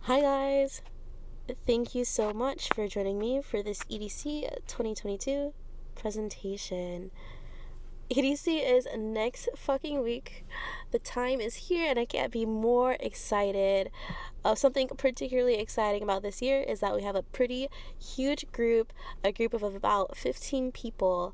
Hi guys! Thank you so much for joining me for this EDC 2022 presentation. EDC is next fucking week. The time is here and I can't be more excited. Something particularly exciting about this year is that we have a pretty huge group, a group of about 15 people,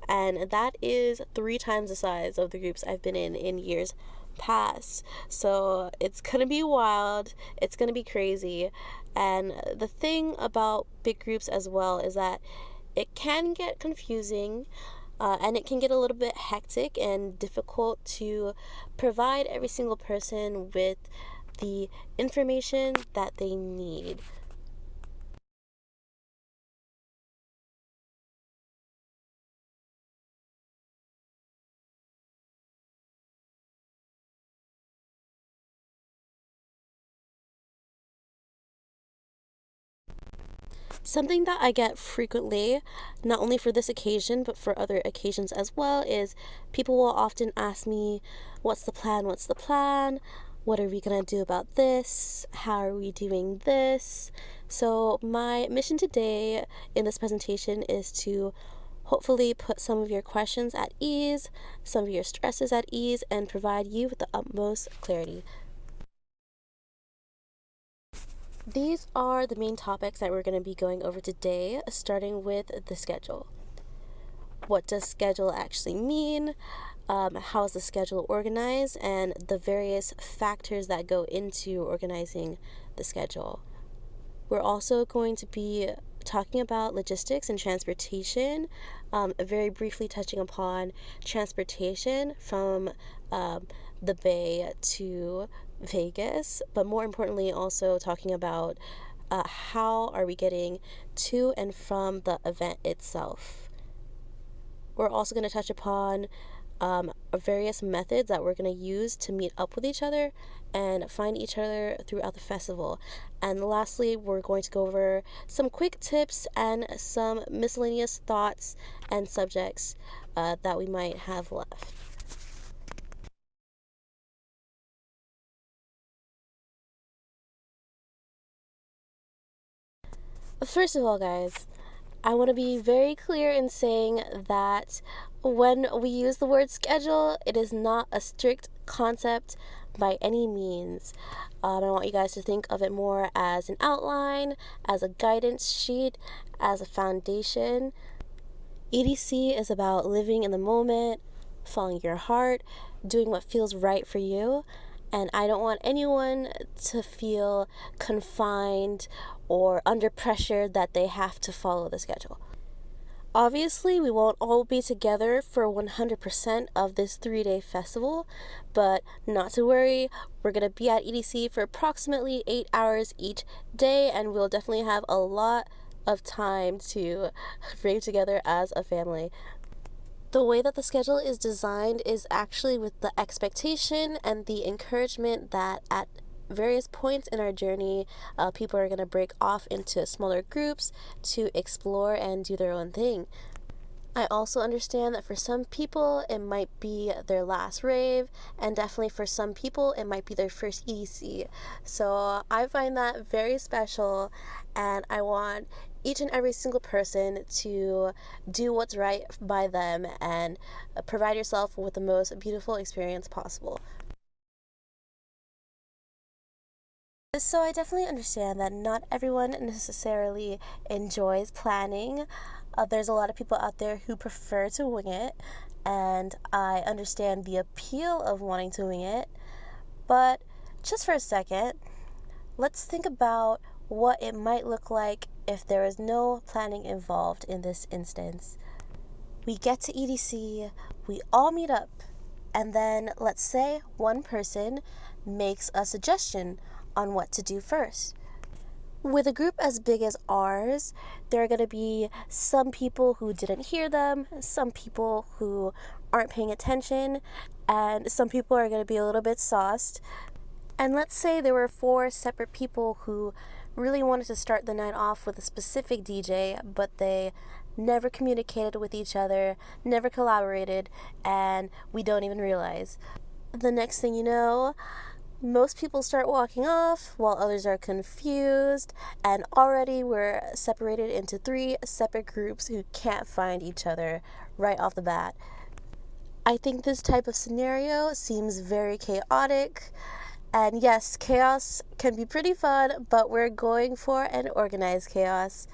and that is 3 times the size of the groups I've been in years past. So it's gonna be wild, it's gonna be crazy. And the thing about big groups as well is that it can get confusing, and it can get a little bit hectic and difficult to provide every single person with the information that they need. Something that I get frequently, not only for this occasion, but for other occasions as well, is people will often ask me, what's the plan? What's the plan? What are we going to do about this? How are we doing this? So, my mission today in this presentation is to hopefully put some of your questions at ease, some of your stresses at ease, and provide you with the utmost clarity. These are the main topics that we're going to be going over today, starting with the schedule. What does schedule actually mean? How is the schedule organized? And the various factors that go into organizing the schedule. We're also going to be talking about logistics and transportation, very briefly touching upon transportation from the Bay to Vegas, but more importantly, also talking about how are we getting to and from the event itself. We're also going to touch upon various methods that we're going to use to meet up with each other and find each other throughout the festival. And lastly, we're going to go over some quick tips and some miscellaneous thoughts and subjects that we might have left. First of all, guys, I want to be very clear in saying that when we use the word schedule, it is not a strict concept by any means. I want you guys to think of it more as an outline, as a guidance sheet, as a foundation. EDC is about living in the moment, following your heart, doing what feels right for you. And I don't want anyone to feel confined or under pressure that they have to follow the schedule. Obviously, we won't all be together for 100% of this 3-day festival, but not to worry, we're going to be at EDC for approximately 8 hours each day, and we'll definitely have a lot of time to rave together as a family. The way that the schedule is designed is actually with the expectation and the encouragement that at various points in our journey, people are going to break off into smaller groups to explore and do their own thing. I also understand that for some people it might be their last rave, and definitely for some people it might be their first EDC. So I find that very special, and I want each and every single person to do what's right by them and provide yourself with the most beautiful experience possible. So I definitely understand that not everyone necessarily enjoys planning. There's a lot of people out there who prefer to wing it, and I understand the appeal of wanting to wing it. But just for a second, let's think about what it might look like if there is no planning involved in this instance. We get to EDC, we all meet up, and then let's say one person makes a suggestion on what to do first. With a group as big as ours, there are going to be some people who didn't hear them, some people who aren't paying attention, and some people are going to be a little bit sauced. And let's say there were 4 separate people who really wanted to start the night off with a specific DJ, but they never communicated with each other, never collaborated, and we don't even realize. The next thing you know, Most people start walking off while others are confused, and already we're separated into three separate groups who can't find each other right off the bat. I think this type of scenario seems very chaotic. And yes, chaos can be pretty fun, but we're going for an organized chaos.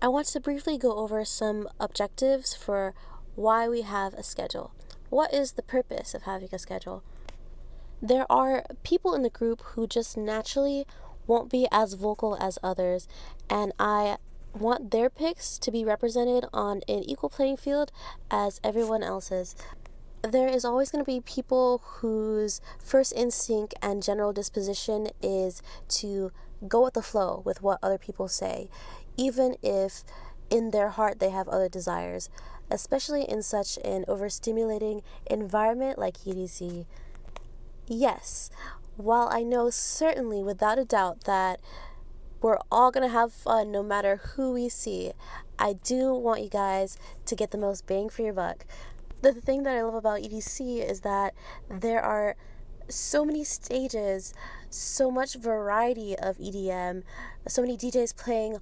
I want to briefly go over some objectives for why we have a schedule. What is the purpose of having a schedule? There are people in the group who just naturally won't be as vocal as others, and I want their picks to be represented on an equal playing field as everyone else's. There is always going to be people whose first instinct and general disposition is to go with the flow with what other people say, even if in their heart they have other desires, especially in such an overstimulating environment like EDC. Yes, while I know certainly without a doubt that we're all gonna have fun no matter who we see, I do want you guys to get the most bang for your buck. The thing that I love about EDC is that there are so many stages, so much variety of EDM, so many DJs playing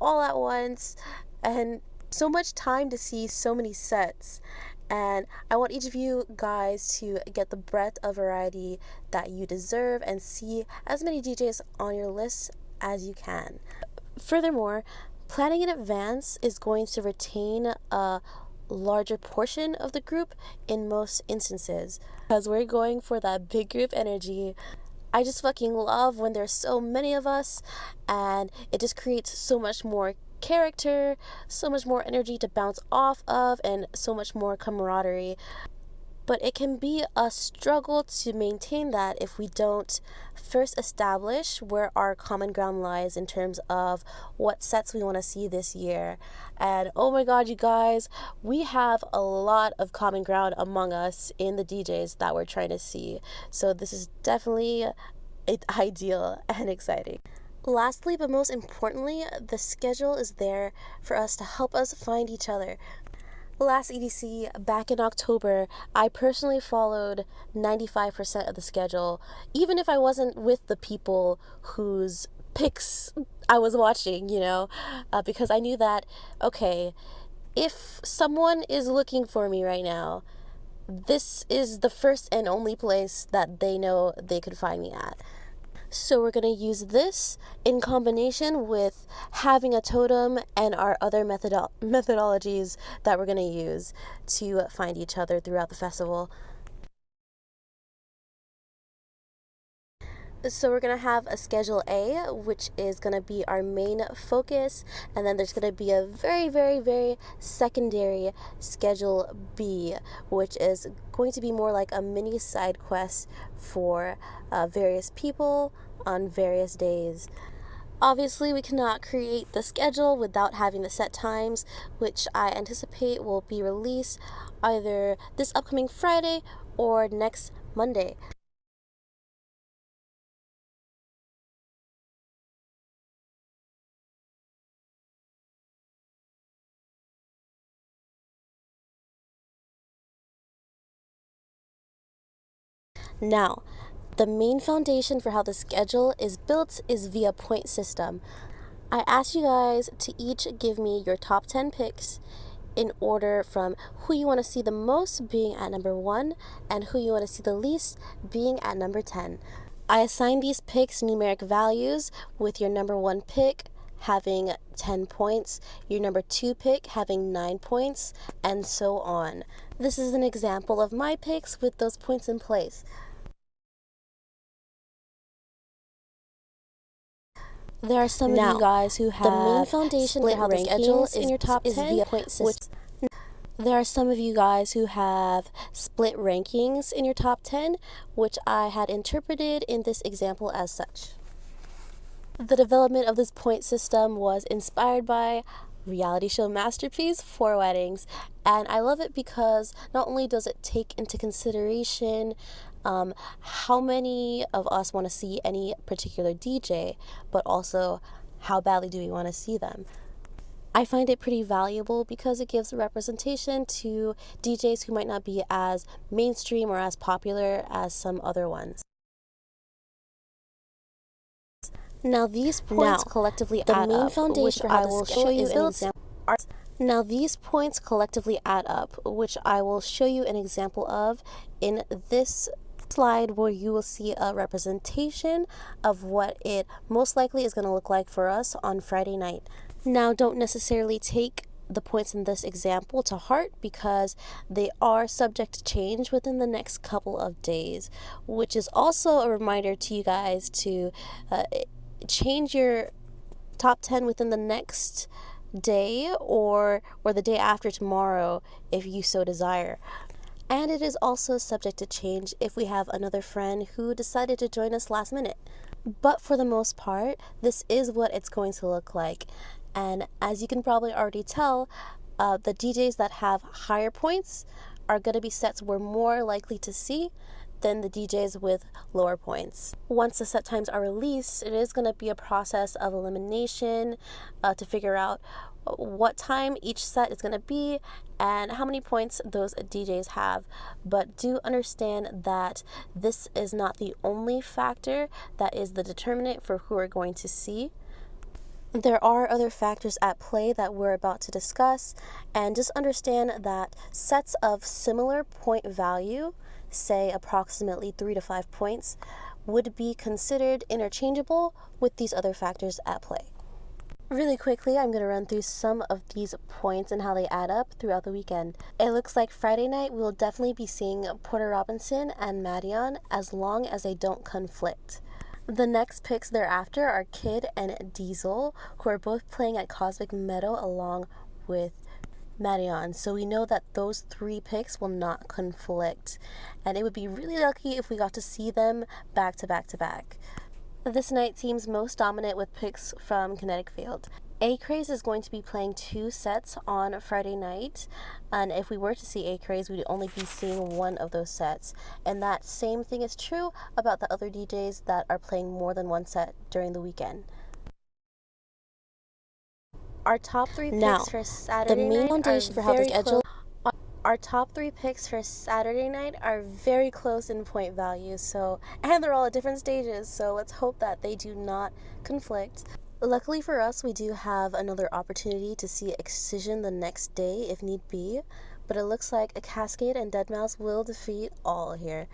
all at once, and so much time to see so many sets. And I want each of you guys to get the breadth of variety that you deserve and see as many DJs on your list as you can. Furthermore, planning in advance is going to retain a larger portion of the group in most instances because we're going for that big group energy. I just fucking love when there's so many of us, and it just creates so much more character, so much more energy to bounce off of, and so much more camaraderie. But it can be a struggle to maintain that if we don't first establish where our common ground lies in terms of what sets we want to see this year. And oh my god, you guys, we have a lot of common ground among us in the DJs that we're trying to see. So this is definitely ideal and exciting. Lastly, but most importantly, the schedule is there for us to help us find each other. Last EDC, back in October, I personally followed 95% of the schedule, even if I wasn't with the people whose picks I was watching, because I knew that, okay, if someone is looking for me right now, this is the first and only place that they know they could find me at. So we're going to use this in combination with having a totem and our other methodologies that we're going to use to find each other throughout the festival. So we're going to have a schedule A, which is going to be our main focus, and then there's going to be a very, very, very secondary schedule B, which is going to be more like a mini side quest for various people on various days. Obviously, we cannot create the schedule without having the set times, which I anticipate will be released either this upcoming Friday or next Monday. Now, the main foundation for how the schedule is built is via point system. I asked you guys to each give me your top 10 picks in order from who you want to see the most being at number 1 and who you want to see the least being at number 10. I assigned these picks numeric values, with your number 1 pick having 10 points, your number 2 pick having 9 points, and so on. This is an example of my picks with those points in place. There are some of you guys who have the main foundation for how the schedule is in your top 10 via point system. There are some of you guys who have split rankings in your top 10, which I had interpreted in this example as such. The development of this point system was inspired by reality show masterpiece 4 Weddings, and I love it because not only does it take into consideration how many of us want to see any particular DJ, but also how badly do we want to see them. I find it pretty valuable because it gives representation to DJs who might not be as mainstream or as popular as some other ones. Now these points collectively add up. The main foundation for how the schedule is built. Now these points collectively add up, which I will show you an example of in this slide, where you will see a representation of what it most likely is going to look like for us on Friday night. Now don't necessarily take the points in this example to heart, because they are subject to change within the next couple of days, which is also a reminder to you guys to change your top 10 within the next day or the day after tomorrow if you so desire. And it is also subject to change if we have another friend who decided to join us last minute. But for the most part, this is what it's going to look like. And as you can probably already tell, the DJs that have higher points are going to be sets we're more likely to see than the DJs with lower points. Once the set times are released, it is going to be a process of elimination to figure out what time each set is going to be and how many points those DJs have. But do understand that this is not the only factor that is the determinant for who we're going to see. There are other factors at play that we're about to discuss, and just understand that sets of similar point value, say approximately 3 to 5 points, would be considered interchangeable with these other factors at play. Really quickly, I'm going to run through some of these points and how they add up throughout the weekend. It looks like Friday night we will definitely be seeing Porter Robinson and Madion, as long as they don't conflict. The next picks thereafter are Kid and Diesel, who are both playing at Cosmic Meadow along with Madion. So we know that those 3 picks will not conflict, and it would be really lucky if we got to see them back to back to back. This night seems most dominant with picks from Kinetic Field. A-Craze is going to be playing 2 sets on Friday night, and if we were to see A-Craze, we'd only be seeing 1 of those sets. And that same thing is true about the other DJs that are playing more than 1 set during the weekend. Our top 3 picks for Saturday night, the main foundation for how the schedule. Our top 3 picks for Saturday night are very close in point value, and they're all at different stages, so let's hope that they do not conflict. Luckily for us, we do have another opportunity to see Excision the next day if need be, but it looks like a Cascade and Deadmau5 will defeat all here.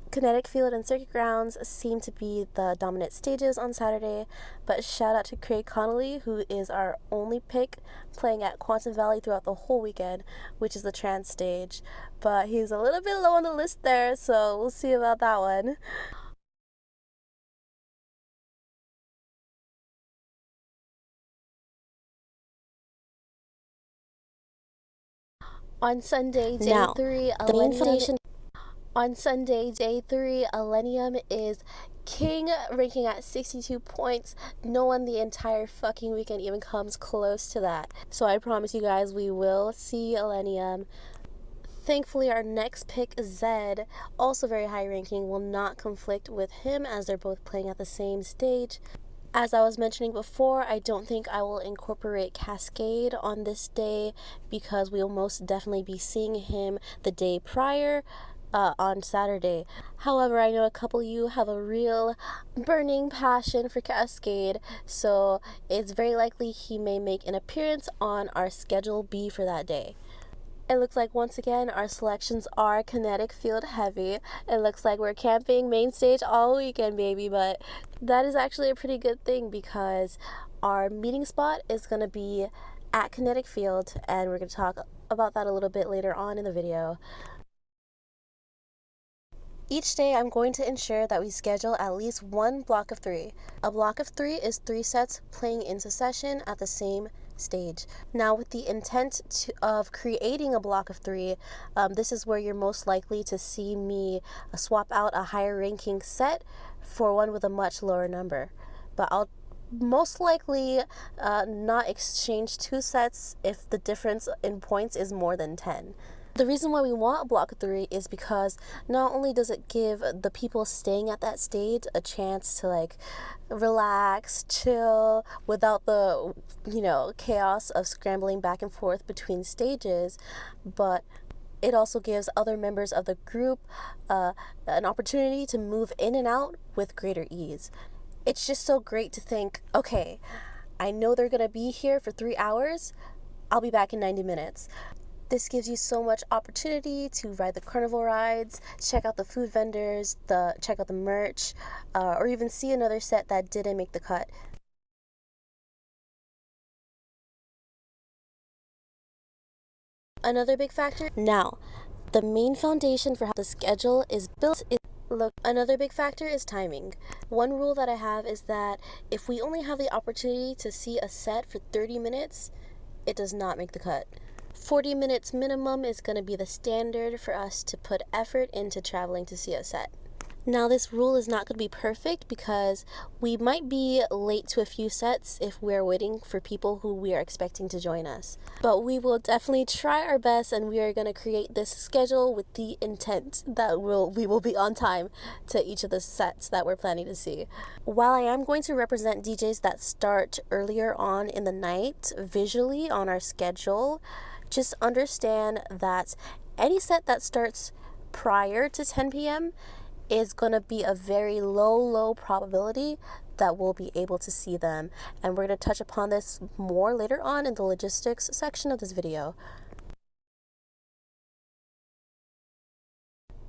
Kinetic Field and Circuit Grounds seem to be the dominant stages on Saturday, but shout out to Craig Connolly, who is our only pick playing at Quantum Valley throughout the whole weekend, which is the trance stage. But he's a little bit low on the list there, so we'll see about that one. On Sunday, day 3, the main foundation. On Sunday, day 3, Illenium is king, ranking at 62 points. No one the entire fucking weekend even comes close to that. So I promise you guys, we will see Illenium. Thankfully, our next pick, Zed, also very high ranking, will not conflict with him as they're both playing at the same stage. As I was mentioning before, I don't think I will incorporate Cascade on this day because we'll most definitely be seeing him the day prior. On Saturday. However, I know a couple of you have a real burning passion for Cascade, so it's very likely he may make an appearance on our Schedule B for that day. It looks like once again our selections are Kinetic Field heavy. It looks like we're camping main stage all weekend, baby, but that is actually a pretty good thing because our meeting spot is going to be at Kinetic Field, and we're going to talk about that a little bit later on in the video. Each day, I'm going to ensure that we schedule at least 1 block of 3. A block of 3 is 3 sets playing into session at the same stage. Now, with the intent of creating a block of 3, this is where you're most likely to see me swap out a higher ranking set for one with a much lower number. But I'll most likely not exchange 2 sets if the difference in points is more than 10. The reason why we want block 3 is because not only does it give the people staying at that stage a chance to like relax, chill without the, chaos of scrambling back and forth between stages, but it also gives other members of the group an opportunity to move in and out with greater ease. It's just so great to think, okay, I know they're going to be here for 3 hours. I'll be back in 90 minutes. This gives you so much opportunity to ride the carnival rides, check out the food vendors, check out the merch, or even see another set that didn't make the cut. Another big factor now, the main foundation for how the schedule is built is another big factor is timing. One rule that I have is that if we only have the opportunity to see a set for 30 minutes, it does not make the cut. 40 minutes minimum is going to be the standard for us to put effort into traveling to see a set. Now, this rule is not going to be perfect because we might be late to a few sets if we're waiting for people who we are expecting to join us. But we will definitely try our best, and we are going to create this schedule with the intent that we will be on time to each of the sets that we're planning to see. While I am going to represent DJs that start earlier on in the night visually on our schedule, just understand that any set that starts prior to 10 p.m. is going to be a very low probability that we'll be able to see them. And we're going to touch upon this more later on in the logistics section of this video.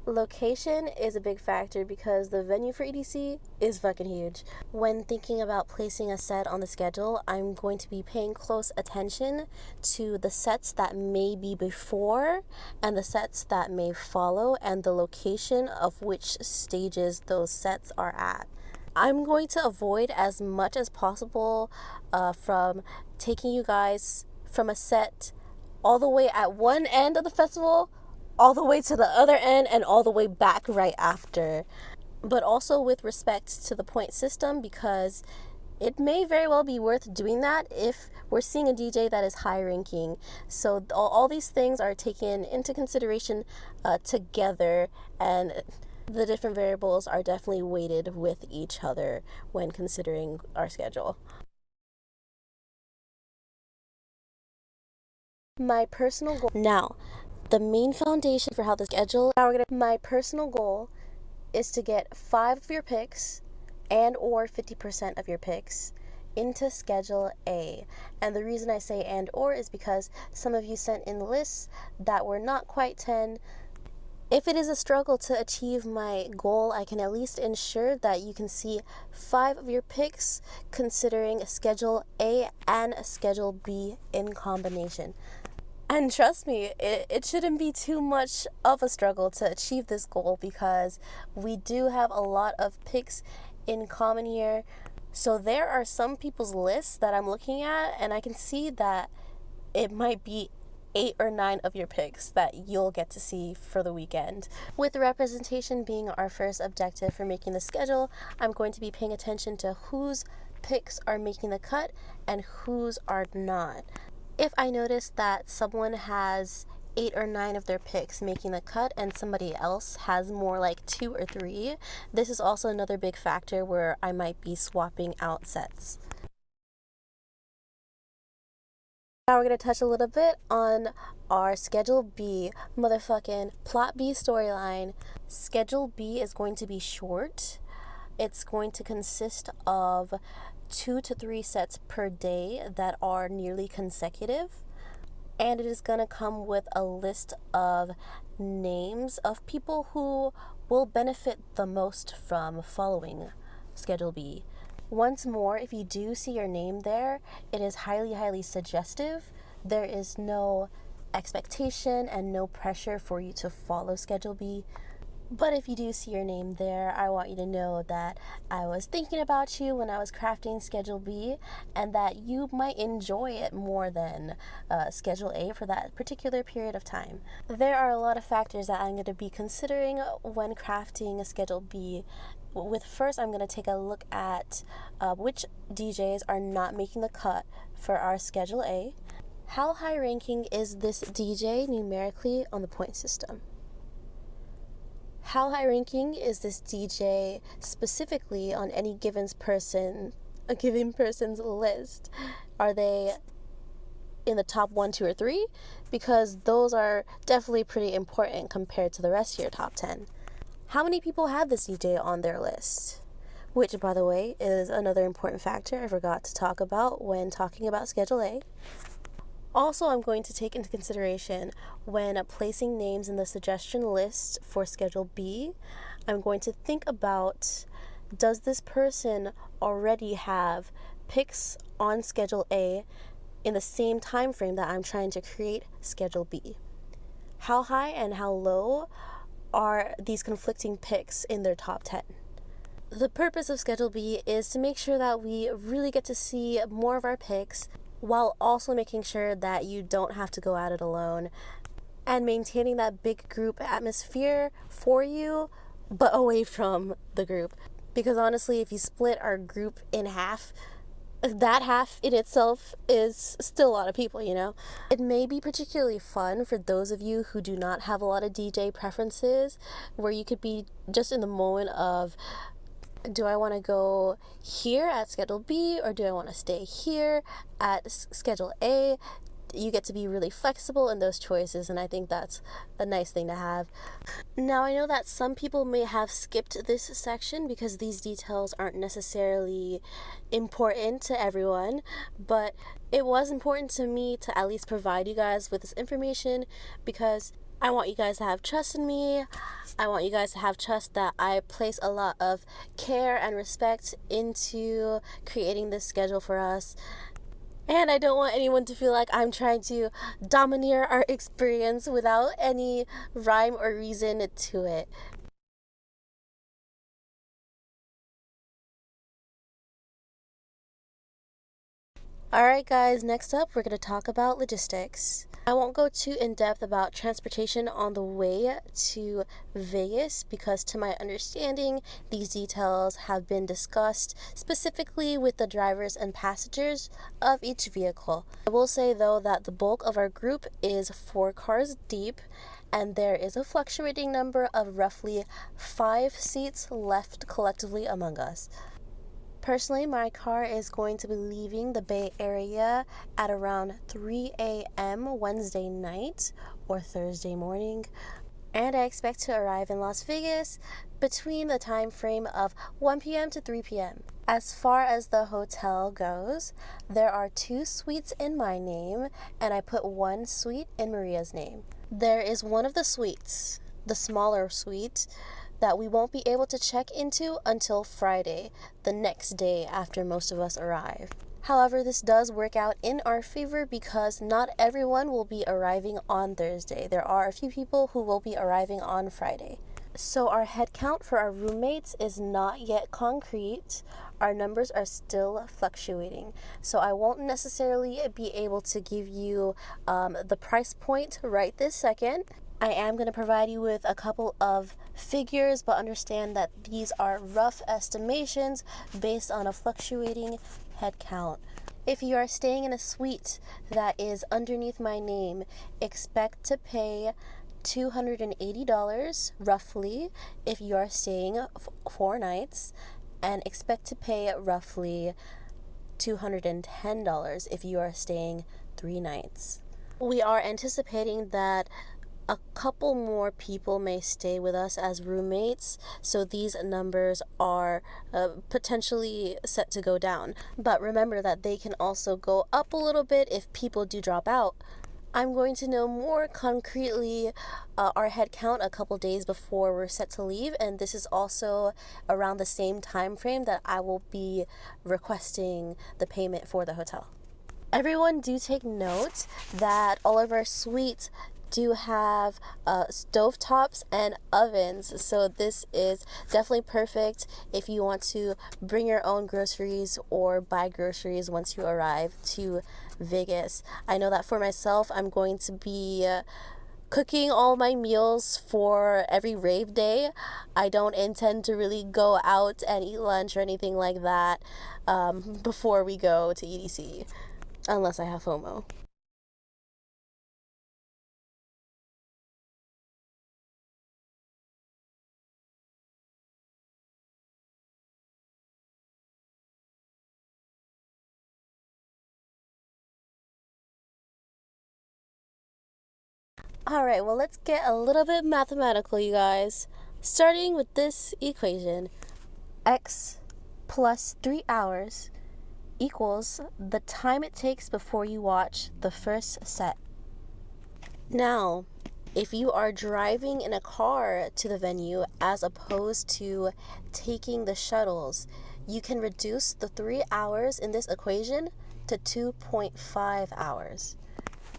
Location is a big factor because the venue for EDC is fucking huge. When thinking about placing a set on the schedule, I'm going to be paying close attention to the sets that may be before and the sets that may follow and the location of which stages those sets are at. I'm going to avoid as much as possible from taking you guys from a set all the way at one end of the festival all the way to the other end and all the way back right after. But also with respect to the point system, because it may very well be worth doing that if we're seeing a DJ that is high ranking. So all these things are taken into consideration together, and the different variables are definitely weighted with each other when considering our schedule. My personal goal now, the main foundation for how the schedule, my personal goal is to get 5 of your picks and or 50% of your picks into schedule A. And the reason I say and or is because some of you sent in lists that were not quite 10. If it is a struggle to achieve my goal, I can at least ensure that you can see 5 of your picks considering schedule A and schedule B in combination. And trust me, it shouldn't be too much of a struggle to achieve this goal because we do have a lot of picks in common here. So there are some people's lists that I'm looking at, and I can see that it might be 8 or 9 of your picks that you'll get to see for the weekend. With representation being our first objective for making the schedule, I'm going to be paying attention to whose picks are making the cut and whose are not. If I notice that someone has 8 or 9 of their picks making the cut and somebody else has more like 2 or 3, this is also another big factor where I might be swapping out sets. Now we're going to touch a little bit on our Schedule B, motherfucking Plot B storyline. Schedule B is going to be short. It's going to consist of 2 to 3 sets per day that are nearly consecutive, and it is going to come with a list of names of people who will benefit the most from following Schedule B. Once more, if you do see your name there, it is highly suggestive. There is no expectation and no pressure for you to follow Schedule B. But if you do see your name there, I want you to know that I was thinking about you when I was crafting Schedule B, and that you might enjoy it more than Schedule A for that particular period of time. There are a lot of factors that I'm going to be considering when crafting a Schedule B. First, I'm going to take a look at which DJs are not making the cut for our Schedule A. How high ranking is this DJ numerically on the point system? How high ranking is this DJ specifically on any a given person's list? Are they in the top 1, 2, or 3? Because those are definitely pretty important compared to the rest of your top 10. How many people have this DJ on their list? Which, by the way, is another important factor I forgot to talk about when talking about Schedule A. Also, I'm going to take into consideration when placing names in the suggestion list for Schedule B, I'm going to think about, does this person already have picks on Schedule A in the same time frame that I'm trying to create Schedule B? How high and how low are these conflicting picks in their top 10? The purpose of Schedule B is to make sure that we really get to see more of our picks, while also making sure that you don't have to go at it alone and maintaining that big group atmosphere for you, but away from the group. Because honestly, if you split our group in half, that half in itself is still a lot of people, you know? It may be particularly fun for those of you who do not have a lot of DJ preferences, where you could be just in the moment of, do I want to go here at Schedule B or do I want to stay here at Schedule A? You get to be really flexible in those choices, and I think that's a nice thing to have. Now, I know that some people may have skipped this section because these details aren't necessarily important to everyone, but it was important to me to at least provide you guys with this information because I want you guys to have trust in me. I want you guys to have trust that I place a lot of care and respect into creating this schedule for us. And I don't want anyone to feel like I'm trying to domineer our experience without any rhyme or reason to it. Alright guys, next up we're going to talk about logistics. I won't go too in depth about transportation on the way to Vegas because to my understanding, these details have been discussed specifically with the drivers and passengers of each vehicle. I will say though that the bulk of our group is 4 cars deep, and there is a fluctuating number of roughly 5 seats left collectively among us. Personally, my car is going to be leaving the Bay Area at around 3 a.m. Wednesday night or Thursday morning, and I expect to arrive in Las Vegas between the time frame of 1 p.m. to 3 p.m. As far as the hotel goes, there are 2 suites in my name, and I put 1 suite in Maria's name. There is one of the suites, the smaller suite, that we won't be able to check into until Friday, the next day after most of us arrive. However, this does work out in our favor because not everyone will be arriving on Thursday. There are a few people who will be arriving on Friday. So our head count for our roommates is not yet concrete. Our numbers are still fluctuating. So I won't necessarily be able to give you the price point right this second. I am going to provide you with a couple of figures, but understand that these are rough estimations based on a fluctuating head count. If you are staying in a suite that is underneath my name, expect to pay $280 roughly if you are staying 4 nights, and expect to pay roughly $210 if you are staying 3 nights. We are anticipating that a couple more people may stay with us as roommates, so these numbers are potentially set to go down. But remember that they can also go up a little bit if people do drop out. I'm going to know more concretely our head count a couple days before we're set to leave, and this is also around the same time frame that I will be requesting the payment for the hotel. Everyone do take note that all of our suites do have stovetops and ovens, so this is definitely perfect if you want to bring your own groceries or buy groceries once you arrive to Vegas. I know that for myself, I'm going to be cooking all my meals for every rave day. I don't intend to really go out and eat lunch or anything like that before we go to EDC, unless I have FOMO. Alright, well, let's get a little bit mathematical, you guys. Starting with this equation, x plus 3 hours equals the time it takes before you watch the first set. Now, if you are driving in a car to the venue as opposed to taking the shuttles, you can reduce the 3 hours in this equation to 2.5 hours.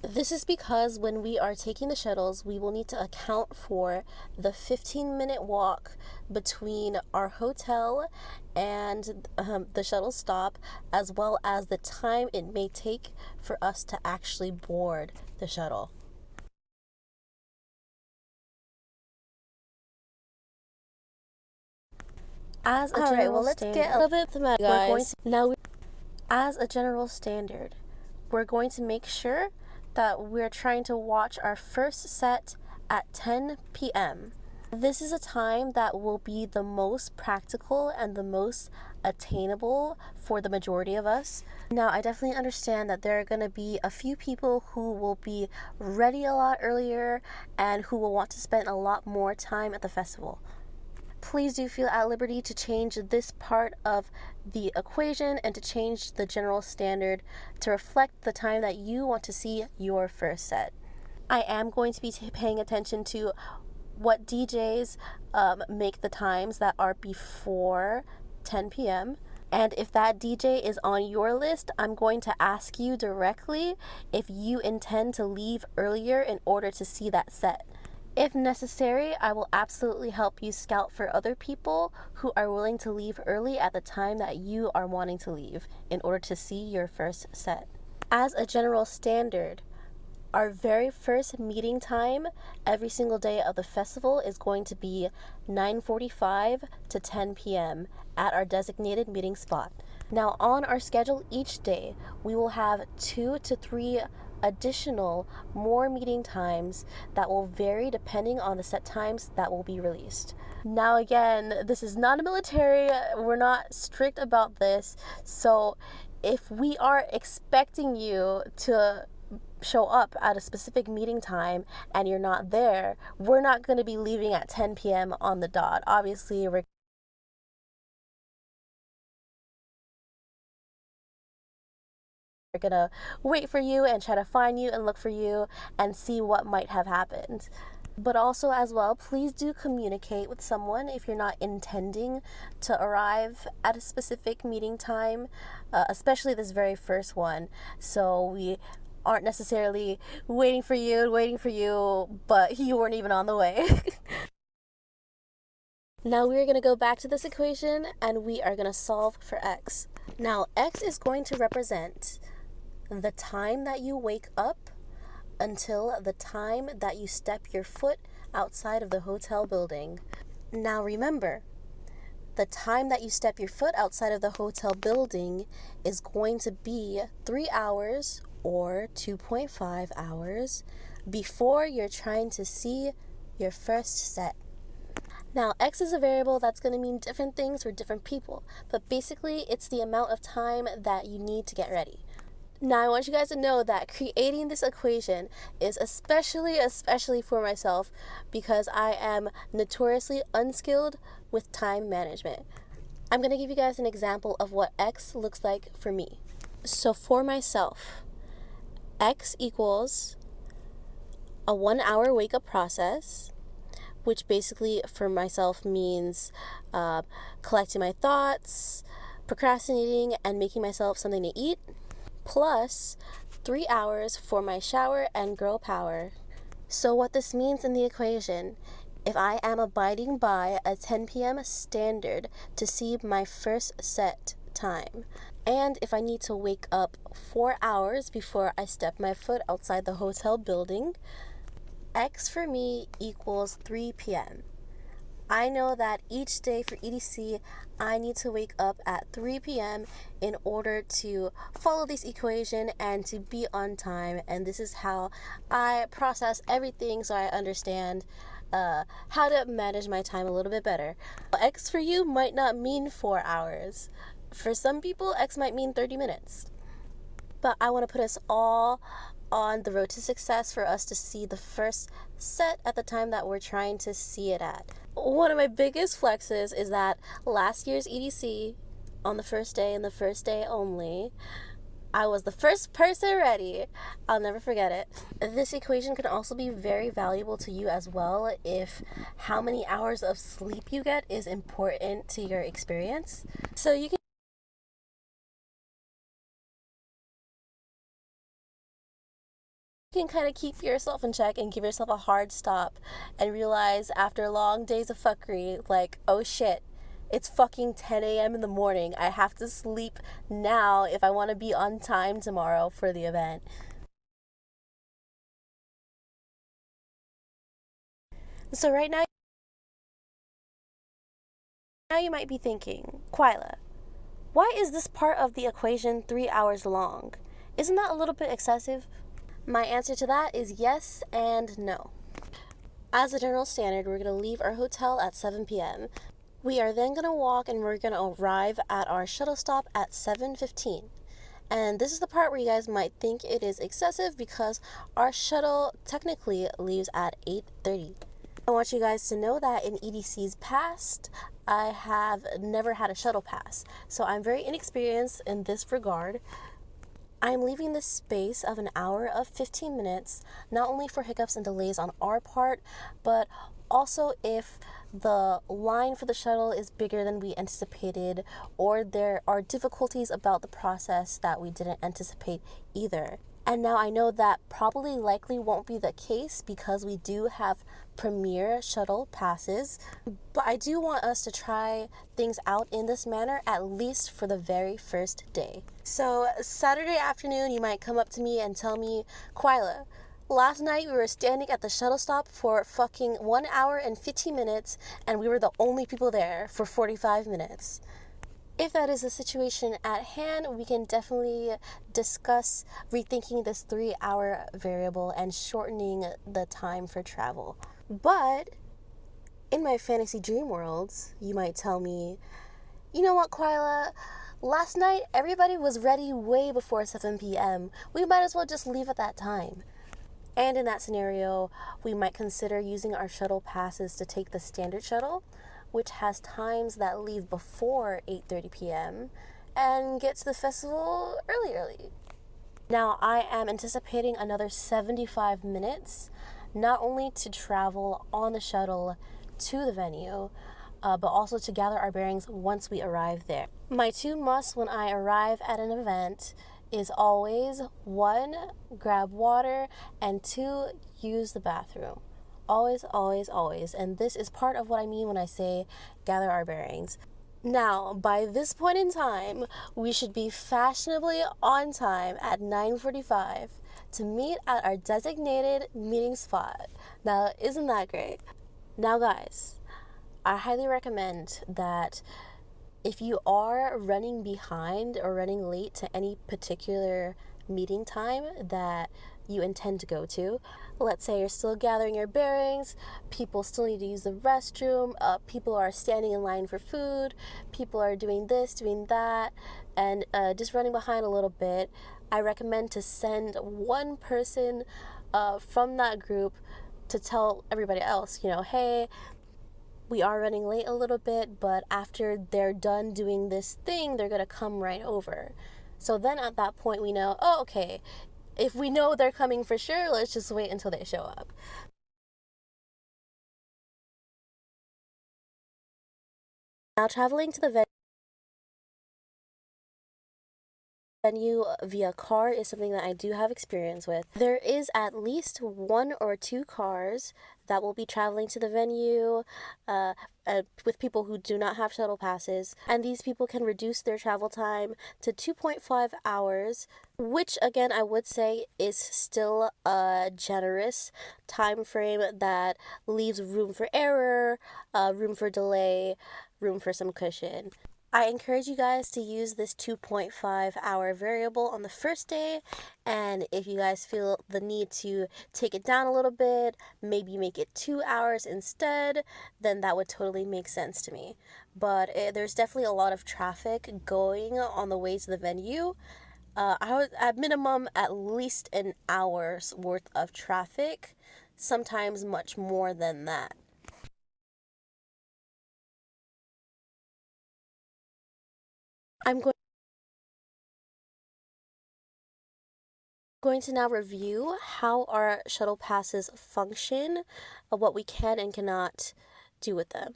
This is because when we are taking the shuttles, we will need to account for the 15-minute walk between our hotel and the shuttle stop, as well as the time it may take for us to actually board the shuttle. As a general standard, get a little bit mathematical, guys. As a general standard, we're going to make sure that we're trying to watch our first set at 10 p.m. This is a time that will be the most practical and the most attainable for the majority of us. Now, I definitely understand that there are going to be a few people who will be ready a lot earlier and who will want to spend a lot more time at the festival. Please do feel at liberty to change this part of the equation and to change the general standard to reflect the time that you want to see your first set. I am going to be paying attention to what DJs make the times that are before 10 p.m. And if that DJ is on your list, I'm going to ask you directly if you intend to leave earlier in order to see that set. If necessary, I will absolutely help you scout for other people who are willing to leave early at the time that you are wanting to leave in order to see your first set. As a general standard, our very first meeting time every single day of the festival is going to be 9:45 to 10 p.m. at our designated meeting spot. Now, on our schedule each day, we will have 2 to 3 additional more meeting times that will vary depending on the set times that will be released. Now, again, this is not a military, we're not strict about this, so if we are expecting you to show up at a specific meeting time and you're not there, we're not going to be leaving at 10 p.m. on the dot. Obviously, we're gonna wait for you and try to find you and look for you and see what might have happened. But also, as well, please do communicate with someone if you're not intending to arrive at a specific meeting time, especially this very first one, so we aren't necessarily waiting for you, but you weren't even on the way. Now we're going to go back to this equation and we are going to solve for x. Now, x is going to represent the time that you wake up until the time that you step your foot outside of the hotel building. Now remember, the time that you step your foot outside of the hotel building is going to be 3 hours or 2.5 hours before you're trying to see your first set. Now, x is a variable that's going to mean different things for different people, but basically it's the amount of time that you need to get ready. Now, I want you guys to know that creating this equation is especially for myself because I am notoriously unskilled with time management. I'm going to give you guys an example of what x looks like for me. So for myself, x equals a 1 hour wake up process, which basically for myself means collecting my thoughts, procrastinating, and making myself something to eat, plus 3 hours for my shower and girl power. So what this means in the equation, if I am abiding by a 10 p.m. standard to see my first set time, and if I need to wake up 4 hours before I step my foot outside the hotel building, x for me equals 3 p.m. I know that each day for EDC, I need to wake up at 3 p.m. in order to follow this equation and to be on time. And this is how I process everything so I understand how to manage my time a little bit better. X for you might not mean 4 hours. For some people, X might mean 30 minutes. but I want to put us all on the road to success for us to see the first set at the time that we're trying to see it at. One of my biggest flexes is that last year's EDC, on the first day and the first day only, I was the first person ready. I'll never forget it. This equation can also be very valuable to you as well if how many hours of sleep you get is important to your experience. So you can kind of keep yourself in check and give yourself a hard stop and realize after long days of fuckery, like, oh shit, it's fucking 10 a.m. in the morning. I have to sleep now if I want to be on time tomorrow for the event. So right now you might be thinking, Quila, why is this part of the equation 3 hours long? Isn't that a little bit excessive? My answer to that is yes and no. As a general standard, we're going to leave our hotel at 7 p.m. We are then going to walk and we're going to arrive at our shuttle stop at 7:15. And this is the part where you guys might think it is excessive because our shuttle technically leaves at 8:30. I want you guys to know that in EDC's past, I have never had a shuttle pass. So I'm very inexperienced in this regard. I'm leaving this space of an hour of 15 minutes, not only for hiccups and delays on our part, but also if the line for the shuttle is bigger than we anticipated, or there are difficulties about the process that we didn't anticipate either. And now I know that probably likely won't be the case because we do have premier shuttle passes, but I do want us to try things out in this manner at least for the very first day. So Saturday afternoon, you might come up to me and tell me, Quila, last night we were standing at the shuttle stop for fucking 1 hour and 15 minutes and we were the only people there for 45 minutes. If that is the situation at hand, we can definitely discuss rethinking this 3 hour variable and shortening the time for travel. But in my fantasy dream worlds, you might tell me, you know what, Quila? Last night, everybody was ready way before 7 p.m. We might as well just leave at that time. And in that scenario, we might consider using our shuttle passes to take the standard shuttle, which has times that leave before 8:30 p.m. and get to the festival early. Now, I am anticipating another 75 minutes, not only to travel on the shuttle to the venue, but also to gather our bearings once we arrive there. My two musts when I arrive at an event is always 1, grab water, and 2, use the bathroom. Always, always, always. And this is part of what I mean when I say gather our bearings. Now, by this point in time, we should be fashionably on time at 9:45 to meet at our designated meeting spot. Now, isn't that great? Now, guys, I highly recommend that if you are running behind or running late to any particular meeting time that you intend to go to, let's say you're still gathering your bearings, people still need to use the restroom, people are standing in line for food, people are doing this, doing that, and just running behind a little bit, I recommend to send one person from that group to tell everybody else, hey, we are running late a little bit, but after they're done doing this thing, they're going to come right over. So then at that point, we know, oh, okay, if we know they're coming for sure, let's just wait until they show up. Now, traveling to the venue via car is something that I do have experience with. There is at least 1 or 2 cars that will be traveling to the venue with people who do not have shuttle passes, and these people can reduce their travel time to 2.5 hours, which again I would say is still a generous time frame that leaves room for error, room for delay, room for some cushion. I encourage you guys to use this 2.5 hour variable on the first day, and if you guys feel the need to take it down a little bit, maybe make it 2 hours instead, then that would totally make sense to me. But there's definitely a lot of traffic going on the way to the venue. I would at minimum at least an hour's worth of traffic, sometimes much more than that. I'm going to now review how our shuttle passes function, what we can and cannot do with them.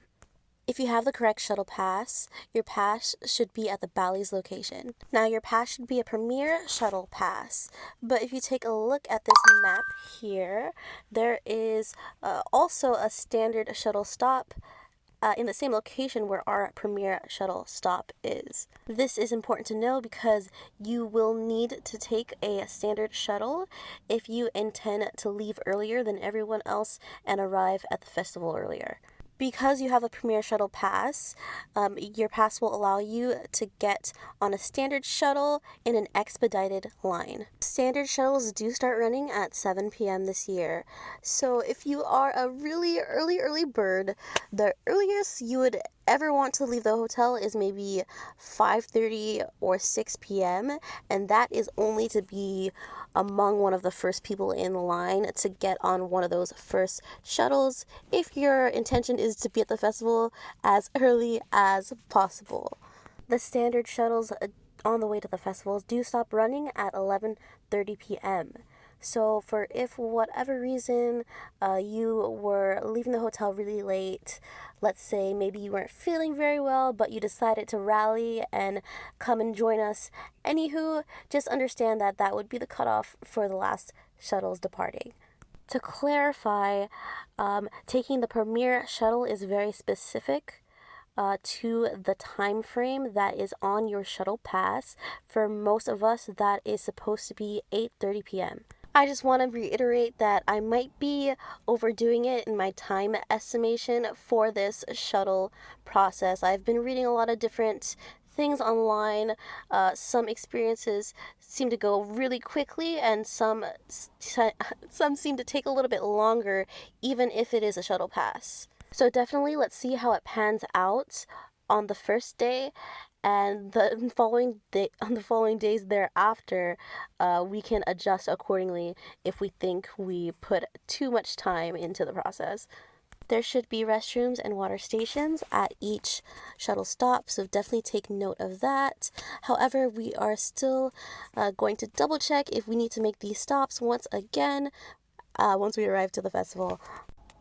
If you have the correct shuttle pass, your pass should be at the Bally's location. Now, your pass should be a Premier shuttle pass, but if you take a look at this map here, there is also a standard shuttle stop in the same location where our Premier shuttle stop is. This is important to know because you will need to take a standard shuttle if you intend to leave earlier than everyone else and arrive at the festival earlier. Because you have a Premier Shuttle pass, your pass will allow you to get on a standard shuttle in an expedited line. Standard shuttles do start running at 7 p.m. this year, so if you are a really early bird, the earliest you would ever want to leave the hotel is maybe 5:30 or 6 p.m., and that is only to be among one of the first people in line to get on one of those first shuttles if your intention is to be at the festival as early as possible. The standard shuttles on the way to the festivals do stop running at 11:30 p.m. So, for if whatever reason you were leaving the hotel really late, let's say maybe you weren't feeling very well, but you decided to rally and come and join us, anywho, just understand that that would be the cutoff for the last shuttles departing. To clarify, taking the Premier shuttle is very specific to the time frame that is on your shuttle pass. For most of us, that is supposed to be 8:30 p.m. I just want to reiterate that I might be overdoing it in my time estimation for this shuttle process. I've been reading a lot of different things online. Some experiences seem to go really quickly, and some seem to take a little bit longer, even if it is a shuttle pass. So definitely, let's see how it pans out on the first day, and the following day on the following days thereafter, we can adjust accordingly if we think we put too much time into the process. There should be restrooms and water stations at each shuttle stop, so definitely take note of that. However, we are still going to double check if we need to make these stops once again once we arrive to the festival.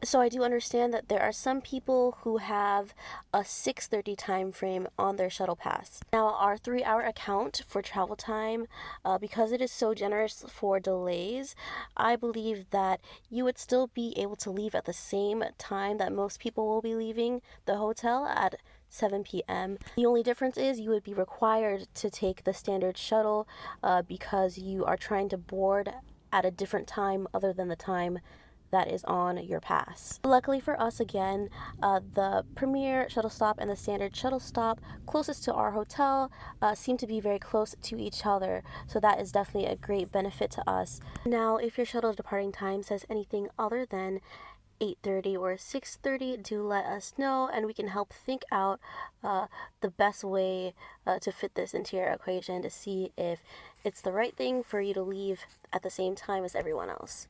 So I do understand that there are some people who have a 6:30 time frame on their shuttle pass. Now, our 3-hour account for travel time, because it is so generous for delays, I believe that you would still be able to leave at the same time that most people will be leaving the hotel at 7 p.m. The only difference is you would be required to take the standard shuttle because you are trying to board at a different time other than the time that is on your pass. Luckily for us, again, the Premier shuttle stop and the standard shuttle stop closest to our hotel seem to be very close to each other, so that is definitely a great benefit to us. Now, if your shuttle departing time says anything other than 8:30 or 6:30, do let us know, and we can help think out the best way to fit this into your equation to see if it's the right thing for you to leave at the same time as everyone else.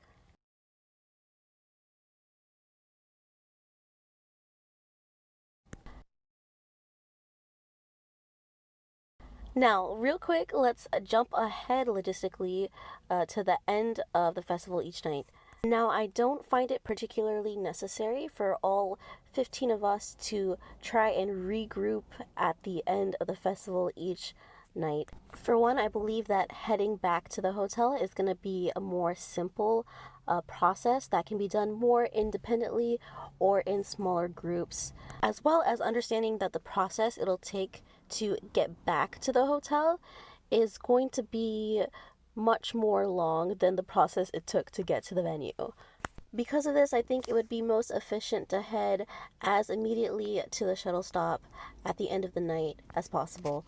Now, real quick, let's jump ahead logistically to the end of the festival each night. Now, I don't find it particularly necessary for all 15 of us to try and regroup at the end of the festival each night. For one, I believe that heading back to the hotel is going to be a more simple process that can be done more independently or in smaller groups, as well as understanding that the process it'll take to get back to the hotel is going to be much more long than the process it took to get to the venue. Because of this, I think it would be most efficient to head as immediately to the shuttle stop at the end of the night as possible.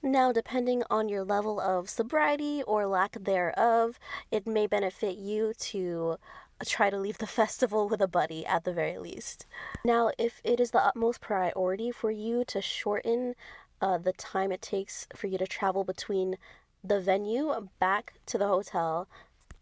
Now, depending on your level of sobriety or lack thereof, it may benefit you to try to leave the festival with a buddy at the very least. Now, if it is the utmost priority for you to shorten the time it takes for you to travel between the venue back to the hotel,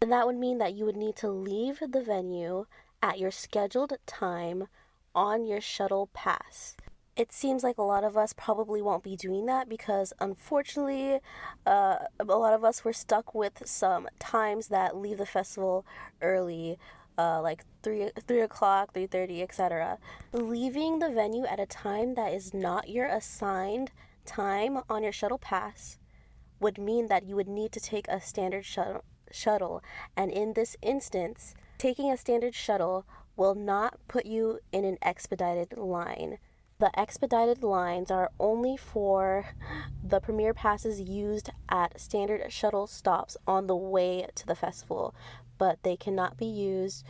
then that would mean that you would need to leave the venue at your scheduled time on your shuttle pass. It seems like a lot of us probably won't be doing that because unfortunately, a lot of us were stuck with some times that leave the festival early, like 3 o'clock, 3:30, etc. Leaving the venue at a time that is not your assigned time on your shuttle pass would mean that you would need to take a standard shuttle. And in this instance, taking a standard shuttle will not put you in an expedited line. The expedited lines are only for the premier passes used at standard shuttle stops on the way to the festival, but they cannot be used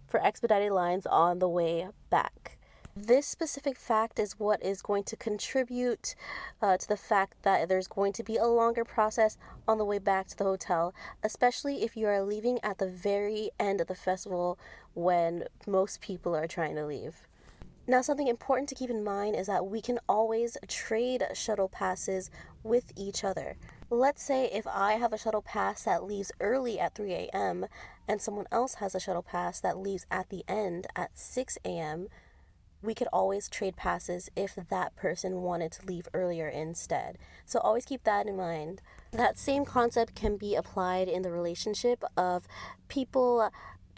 for expedited lines on the way back. This specific fact is what is going to contribute to the fact that there's going to be a longer process on the way back to the hotel, especially if you are leaving at the very end of the festival when most people are trying to leave. Now, something important to keep in mind is that we can always trade shuttle passes with each other. Let's say if I have a shuttle pass that leaves early at 3 a.m. and someone else has a shuttle pass that leaves at the end at 6 a.m., we could always trade passes if that person wanted to leave earlier instead. So always keep that in mind. That same concept can be applied in the relationship of people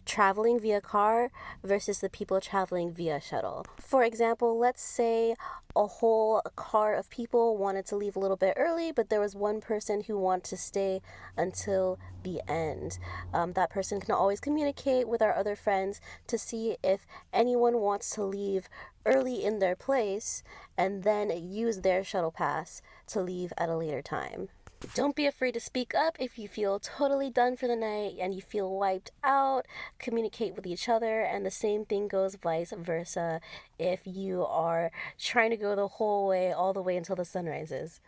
traveling via car versus the people traveling via shuttle. For example, let's say a whole car of people wanted to leave a little bit early, but there was one person who wanted to stay until the end. That person can always communicate with our other friends to see if anyone wants to leave early in their place and then use their shuttle pass to leave at a later time. Don't be afraid to speak up if you feel totally done for the night and you feel wiped out. Communicate with each other, and the same thing goes vice versa if you are trying to go the whole way, all the way until the sun rises.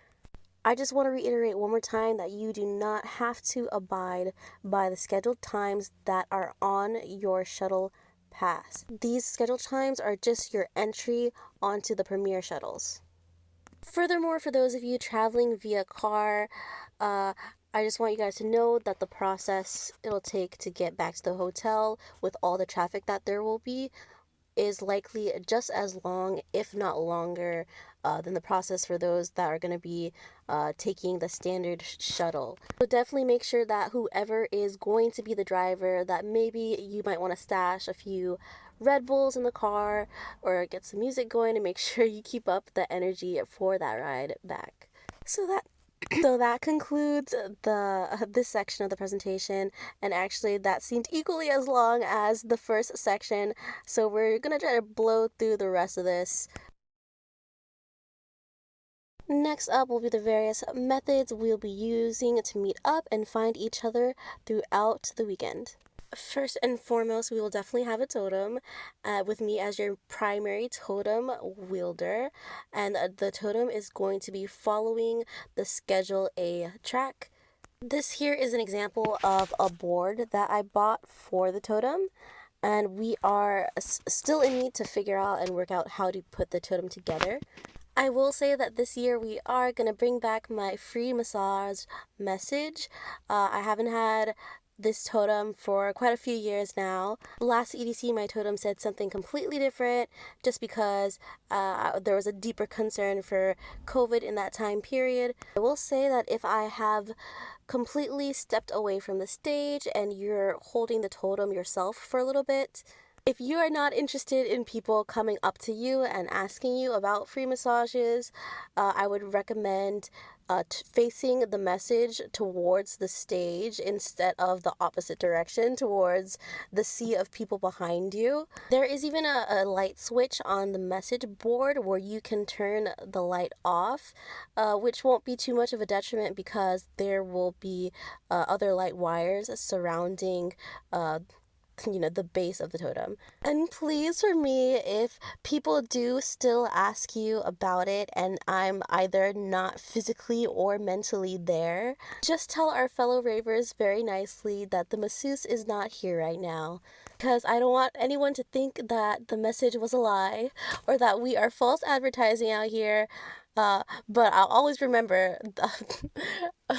I just want to reiterate one more time that you do not have to abide by the scheduled times that are on your shuttle pass. These scheduled times are just your entry onto the premier shuttles. Furthermore, for those of you traveling via car, uh, I just want you guys to know that the process it'll take to get back to the hotel with all the traffic that there will be is likely just as long, if not longer, than the process for those that are going to be taking the standard shuttle. So definitely make sure that whoever is going to be the driver, that maybe you might want to stash a few Red Bulls in the car or get some music going to make sure you keep up the energy for that ride back. So that concludes this section of the presentation, and actually that seemed equally as long as the first section, so we're gonna try to blow through the rest of this. Next up will be the various methods we'll be using to meet up and find each other throughout the weekend. First and foremost, we will definitely have a totem with me as your primary totem wielder, and the totem is going to be following the Schedule A track. This here is an example of a board that I bought for the totem, and we are still in need to figure out and work out how to put the totem together. I will say that this year we are going to bring back my free massage message. I haven't had this totem for quite a few years now. Last EDC, my totem said something completely different just because there was a deeper concern for COVID in that time period. I will say that if I have completely stepped away from the stage and you're holding the totem yourself for a little bit, if you are not interested in people coming up to you and asking you about free massages, I would recommend facing the message towards the stage instead of the opposite direction towards the sea of people behind you. There is even a light switch on the message board where you can turn the light off, which won't be too much of a detriment because there will be other light wires surrounding the base of the totem. And please, for me, if people do still ask you about it and I'm either not physically or mentally there, just tell our fellow ravers very nicely that the masseuse is not here right now, because I don't want anyone to think that the message was a lie or that we are false advertising out here. But I'll always remember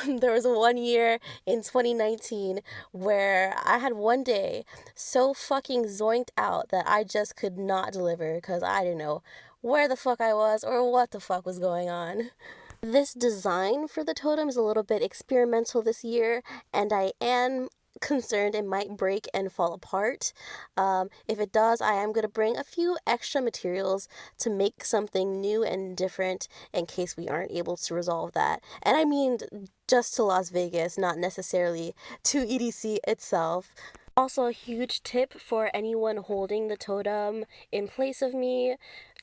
there was one year in 2019 where I had one day so fucking zoinked out that I just could not deliver because I didn't know where the fuck I was or what the fuck was going on. This design for the totem is a little bit experimental this year, and I am concerned it might break and fall apart. If it does, I am going to bring a few extra materials to make something new and different in case we aren't able to resolve that. And I mean just to Las Vegas, not necessarily to EDC itself. Also, a huge tip for anyone holding the totem in place of me: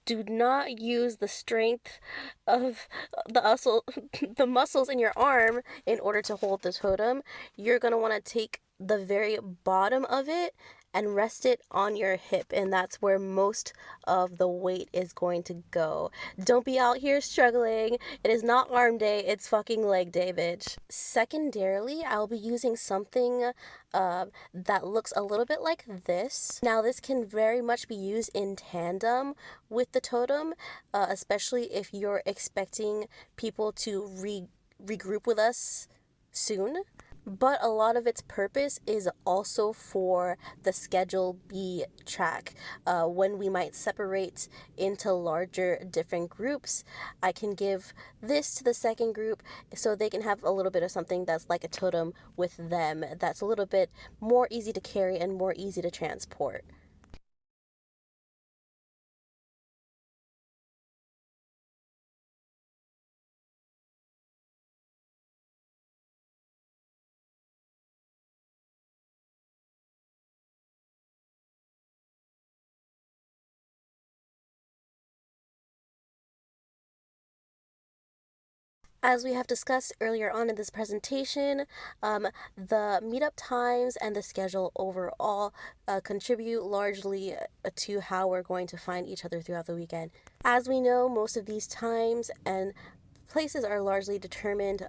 do not use the strength of the muscles in your arm in order to hold the totem. You're going to want to take the very bottom of it and rest it on your hip, and that's where most of the weight is going to go. Don't be out here struggling. It is not arm day, it's fucking leg day, bitch. Secondarily, I'll be using something that looks a little bit like this. Now, this can very much be used in tandem with the totem, especially if you're expecting people to regroup with us soon. But a lot of its purpose is also for the Schedule B track. When we might separate into larger different groups, I can give this to the second group so they can have a little bit of something that's like a totem with them, that's a little bit more easy to carry and more easy to transport. As we have discussed earlier on in this presentation, the meetup times and the schedule overall contribute largely to how we're going to find each other throughout the weekend. As we know, most of these times and places are largely determined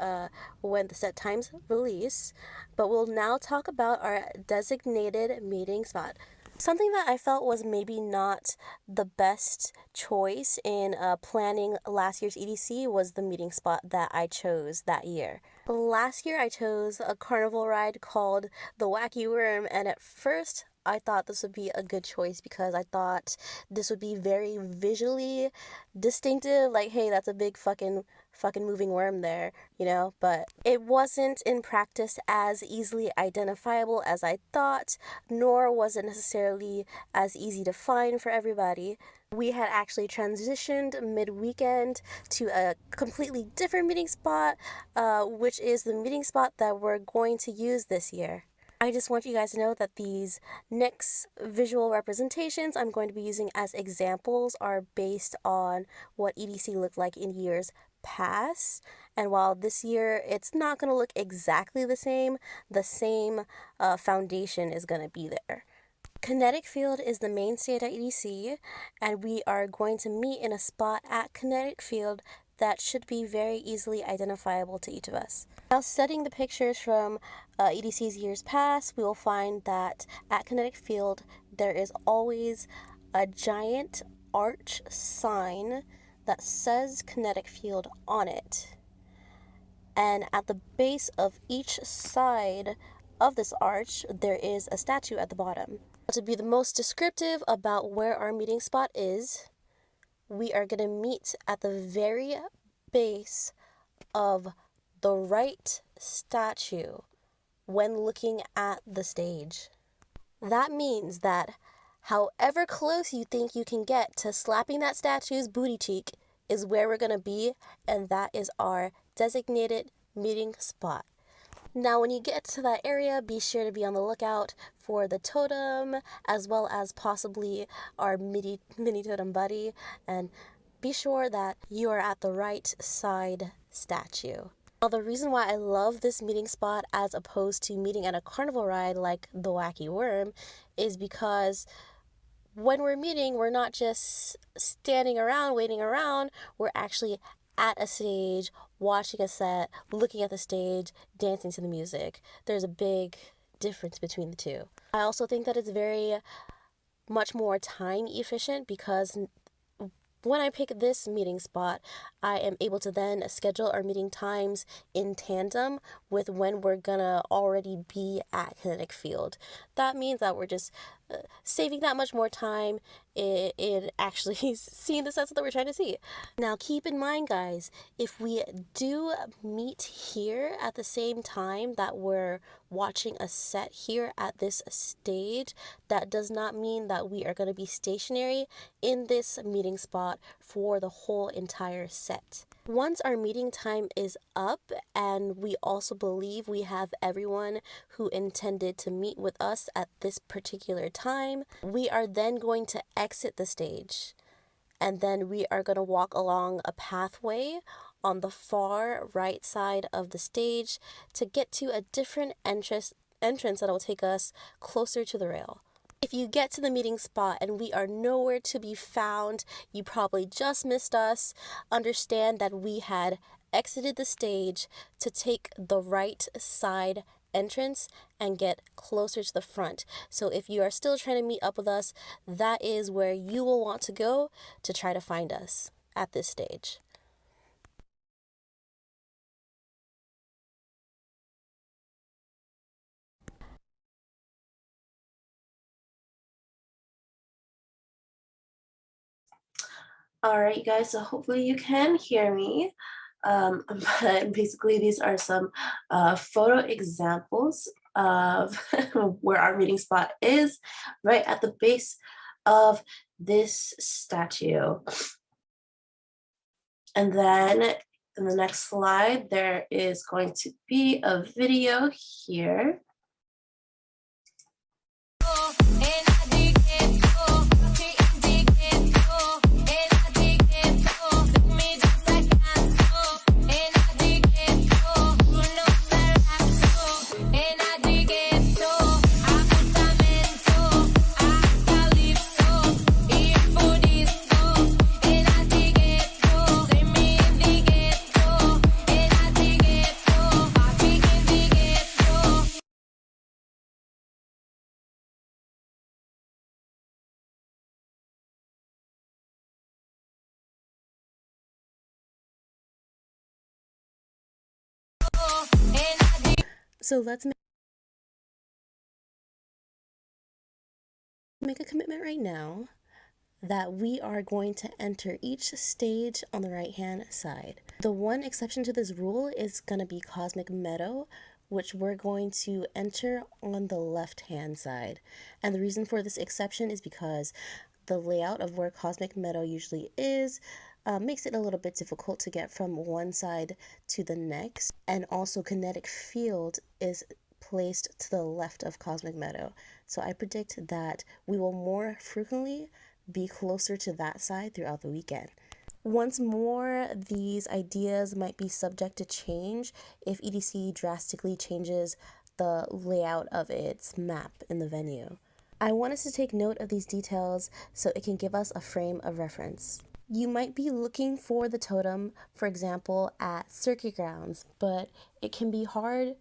when the set times release, but we'll now talk about our designated meeting spot. Something that I felt was maybe not the best choice in planning last year's EDC was the meeting spot that I chose that year. Last year, I chose a carnival ride called the Wacky Worm, and at first, I thought this would be a good choice because I thought this would be very visually distinctive. Like, hey, that's a big fucking moving worm there, you know? But it wasn't in practice as easily identifiable as I thought, nor was it necessarily as easy to find for everybody. We had actually transitioned mid-weekend to a completely different meeting spot, which is the meeting spot that we're going to use this year. I just want you guys to know that these next visual representations I'm going to be using as examples are based on what EDC looked like in years past. And while this year it's not going to look exactly the same foundation is going to be there. Kinetic Field is the mainstay at EDC, and we are going to meet in a spot at Kinetic Field that should be very easily identifiable to each of us. Now, studying the pictures from EDC's years past, we will find that at Kinetic Field there is always a giant arch sign that says Kinetic Field on it. And at the base of each side of this arch, there is a statue at the bottom. To be the most descriptive about where our meeting spot is, we are going to meet at the very base of the right statue when looking at the stage. That means that however close you think you can get to slapping that statue's booty cheek is where we're going to be, and that is our designated meeting spot. Now, when you get to that area, be sure to be on the lookout for the totem, as well as possibly our mini totem buddy, and be sure that you are at the right side statue. Now, the reason why I love this meeting spot as opposed to meeting at a carnival ride like the Wacky Worm is because when we're meeting, we're not just standing around, waiting around, we're actually at a stage, watching a set, looking at the stage, dancing to the music. There's a big difference between the two. I also think that it's very much more time efficient because when I pick this meeting spot, I am able to then schedule our meeting times in tandem with when we're gonna already be at Kinetic Field. That means that we're just saving that much more time in actually seeing the sets that we're trying to see. Now, keep in mind, guys, if we do meet here at the same time that we're watching a set here at this stage, that does not mean that we are going to be stationary in this meeting spot for the whole entire set. Once our meeting time is up and we also believe we have everyone who intended to meet with us at this particular time, we are then going to exit the stage. And then we are going to walk along a pathway on the far right side of the stage to get to a different entrance that will take us closer to the rail. If you get to the meeting spot and we are nowhere to be found, you probably just missed us. Understand that we had exited the stage to take the right side entrance and get closer to the front. So if you are still trying to meet up with us, that is where you will want to go to try to find us at this stage. All right, guys, so hopefully you can hear me. But basically, these are some photo examples of where our meeting spot is, right at the base of this statue. And then in the next slide, there is going to be a video here. So let's make a commitment right now that we are going to enter each stage on the right hand side. The one exception to this rule is going to be Cosmic Meadow, which we're going to enter on the left hand side. And the reason for this exception is because the layout of where Cosmic Meadow usually is makes it a little bit difficult to get from one side to the next. And also Kinetic Field is placed to the left of Cosmic Meadow. So I predict that we will more frequently be closer to that side throughout the weekend. Once more, these ideas might be subject to change if EDC drastically changes the layout of its map in the venue. I want us to take note of these details so it can give us a frame of reference. You might be looking for the totem, for example, at circuit grounds, but it can be hard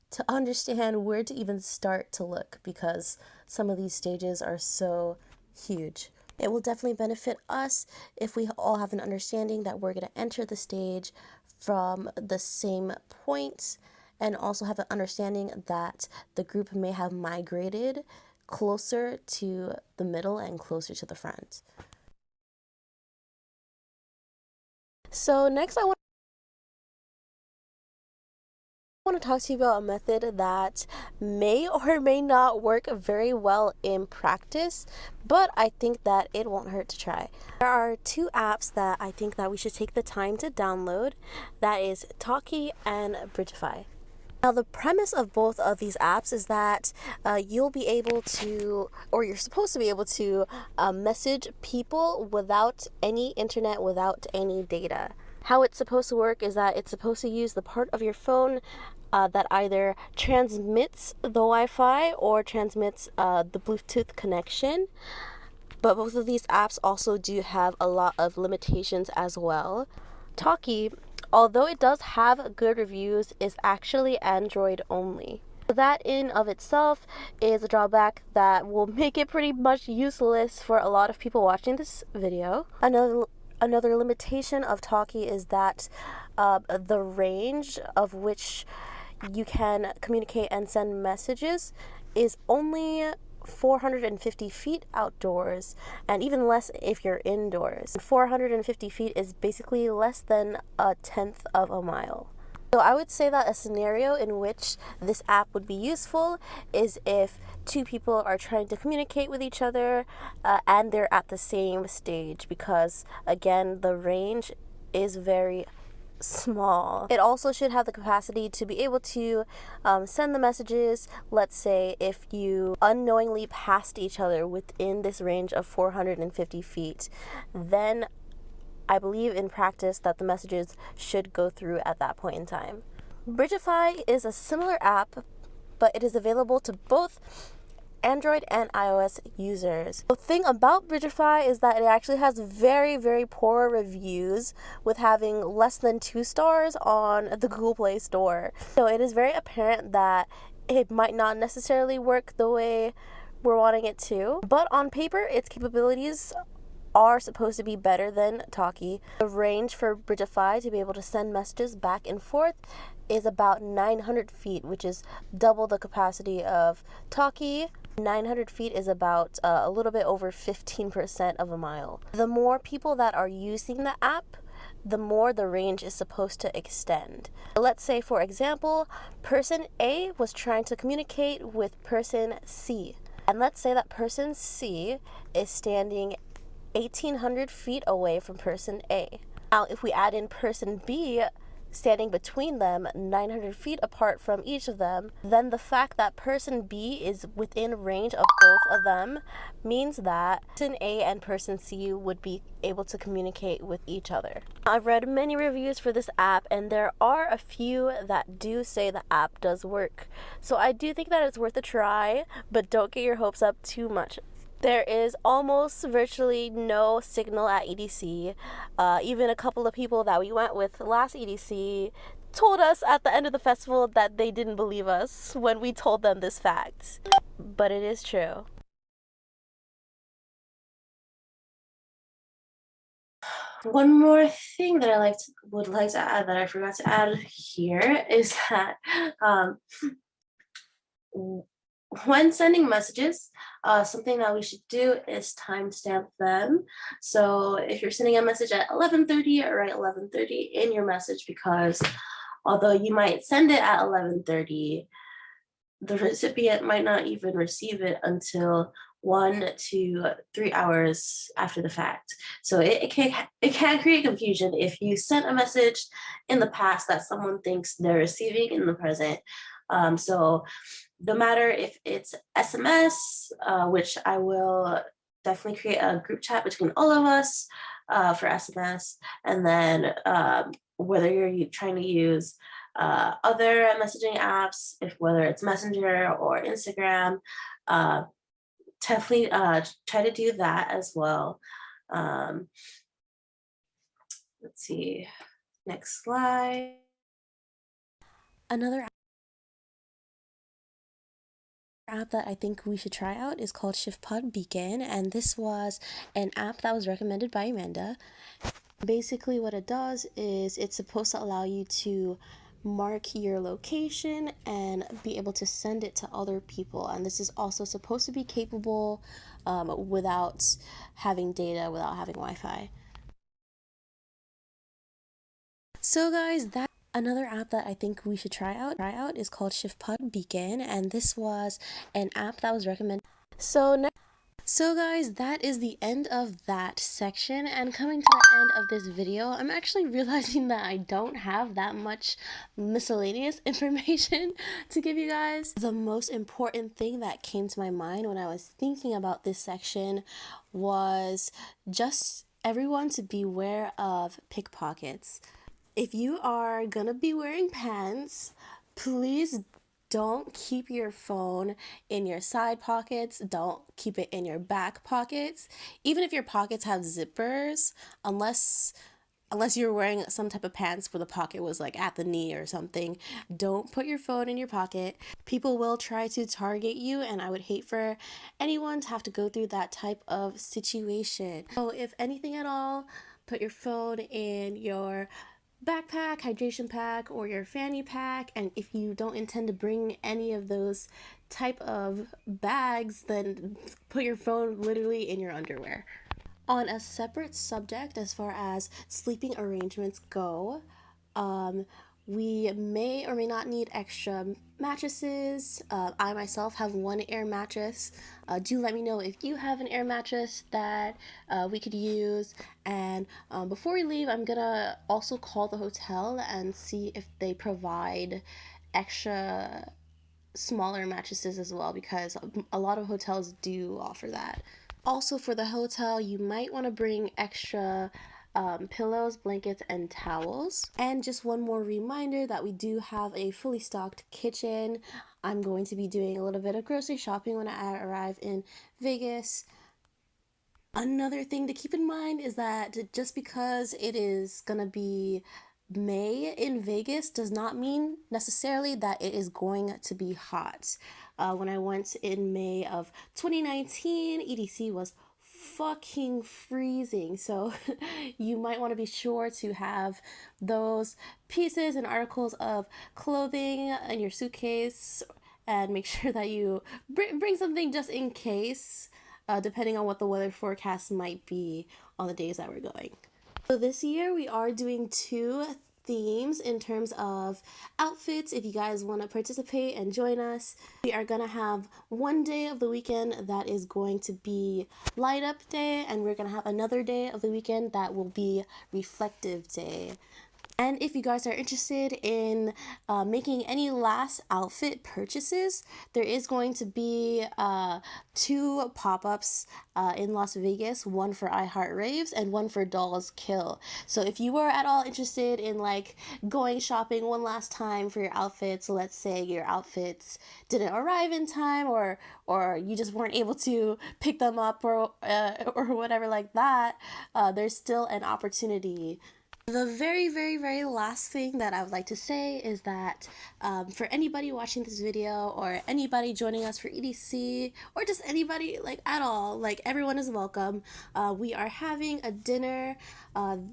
to understand where to even start to look because some of these stages are so huge. It will definitely benefit us if we all have an understanding that we're going to enter the stage from the same point, and also have an understanding that the group may have migrated closer to the middle and closer to the front. So next I want to talk to you about a method that may or may not work very well in practice, but I think that it won't hurt to try. There are two apps that I think that we should take the time to download. That is Talkie and Bridgify. Now, the premise of both of these apps is that you'll be able to, or you're supposed to be able to, message people without any internet, without any data. How it's supposed to work is that it's supposed to use the part of your phone that either transmits the Wi-Fi or transmits the Bluetooth connection. But both of these apps also do have a lot of limitations as well. Talkie, although it does have good reviews, is actually Android only. That in of itself is a drawback that will make it pretty much useless for a lot of people watching this video. Another limitation of Talkie is that the range of which you can communicate and send messages is only 450 feet outdoors, and even less if you're indoors. 450 feet is basically less than a tenth of a mile. So I would say that a scenario in which this app would be useful is if two people are trying to communicate with each other and they're at the same stage, because again, the range is very small. It also should have the capacity to be able to send the messages. Let's say if you unknowingly passed each other within this range of 450 feet, then I believe in practice that the messages should go through at that point in time. Bridgify is a similar app, but it is available to both Android and iOS users. The thing about Bridgify is that it actually has very, very poor reviews, with having less than 2 stars on the Google Play Store. So it is very apparent that it might not necessarily work the way we're wanting it to, but on paper, its capabilities are supposed to be better than Talkie. The range for Bridgify to be able to send messages back and forth is about 900 feet, which is double the capacity of Talkie. 900 feet is about a little bit over 15% of a mile. The more people that are using the app, the more the range is supposed to extend. Let's say, for example, person A was trying to communicate with person C. And let's say that person C is standing 1,800 feet away from person A. Now, if we add in person B standing between them, 900 feet apart from each of them, then the fact that person B is within range of both of them means that person A and person C would be able to communicate with each other. I've read many reviews for this app, and there are a few that do say the app does work. So I do think that it's worth a try, but don't get your hopes up too much. There is almost virtually no signal at EDC. Even a couple of people that we went with last EDC told us at the end of the festival that they didn't believe us when we told them this fact. But it is true. One more thing that would like to add that I forgot to add here is that when sending messages, something that we should do is timestamp them. So if you're sending a message at 11:30, write 11:30 in your message, because although you might send it at 11:30, the recipient might not even receive it until 1 to 3 hours after the fact. So it can create confusion if you sent a message in the past that someone thinks they're receiving in the present. So no matter if it's SMS, which I will definitely create a group chat between all of us for SMS, and then whether you're trying to use other messaging apps, whether it's Messenger or Instagram, definitely try to do that as well. Let's see, next slide. Another app that I think we should try out is called ShiftPod Beacon, and this was an app that was recommended by Amanda. Basically what it does is it's supposed to allow you to mark your location and be able to send it to other people, and this is also supposed to be capable without having data, without having Wi-Fi. So guys, that another app that I think we should try out is called ShiftPod Beacon, and this was an app that was recommended. So guys, that is the end of that section, and coming to the end of this video, I'm actually realizing that I don't have that much miscellaneous information to give you guys. The most important thing that came to my mind when I was thinking about this section was just everyone to beware of pickpockets. If you are gonna be wearing pants, please don't keep your phone in your side pockets. Don't keep it in your back pockets. Even if your pockets have zippers, unless you're wearing some type of pants where the pocket was like at the knee or something, don't put your phone in your pocket. People will try to target you, and I would hate for anyone to have to go through that type of situation. So if anything at all, put your phone in your backpack, hydration pack, or your fanny pack. And if you don't intend to bring any of those type of bags, then put your phone literally in your underwear. On a separate subject, as far as sleeping arrangements go, um, we may or may not need extra mattresses. I myself have one air mattress. Do let me know if you have an air mattress that we could use. And before we leave, I'm gonna also call the hotel and see if they provide extra smaller mattresses as well, because a lot of hotels do offer that. Also, for the hotel, you might want to bring extra pillows, blankets, and towels. And just one more reminder that we do have a fully stocked kitchen. I'm going to be doing a little bit of grocery shopping when I arrive in Vegas. Another thing to keep in mind is that just because it is going to be May in Vegas does not mean necessarily that it is going to be hot. When I went in May of 2019, EDC was fucking freezing. So you might want to be sure to have those pieces and articles of clothing in your suitcase, and make sure that you bring something just in case, depending on what the weather forecast might be on the days that we're going. So this year we are doing 2 themes in terms of outfits. If you guys want to participate and join us, we are going to have one day of the weekend that is going to be light up day, and we're going to have another day of the weekend that will be reflective day. And if you guys are interested in making any last outfit purchases, there is going to be 2 pop-ups in Las Vegas, one for iHeart Raves and one for Dolls Kill. So if you were at all interested in like going shopping one last time for your outfits, let's say your outfits didn't arrive in time, or you just weren't able to pick them up, or whatever like that, there's still an opportunity. The very, very, very last thing that I would like to say is that for anybody watching this video, or anybody joining us for EDC, or just anybody like at all, like everyone is welcome. We are having a dinner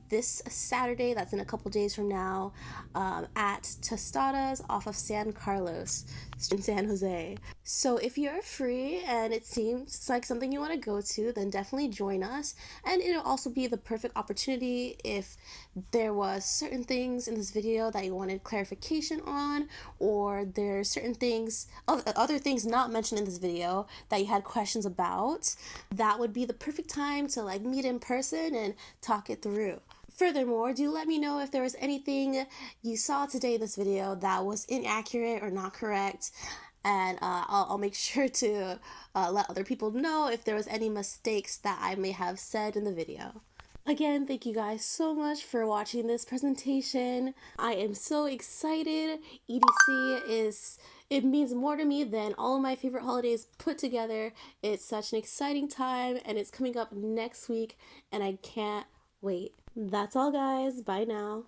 this Saturday, that's in a couple days from now, at Tostadas off of San Carlos in San Jose. So if you're free and it seems like something you want to go to, then definitely join us. And it'll also be the perfect opportunity if there was certain things in this video that you wanted clarification on, or there's certain things, other things not mentioned in this video that you had questions about. That would be the perfect time to like meet in person and talk it through. Furthermore, do let me know if there was anything you saw today in this video that was inaccurate or not correct, and I'll make sure to let other people know if there was any mistakes that I may have said in the video. Again, thank you guys so much for watching this presentation. I am so excited. It means more to me than all of my favorite holidays put together. It's such an exciting time, and it's coming up next week, and I can't wait. That's all, guys. Bye now.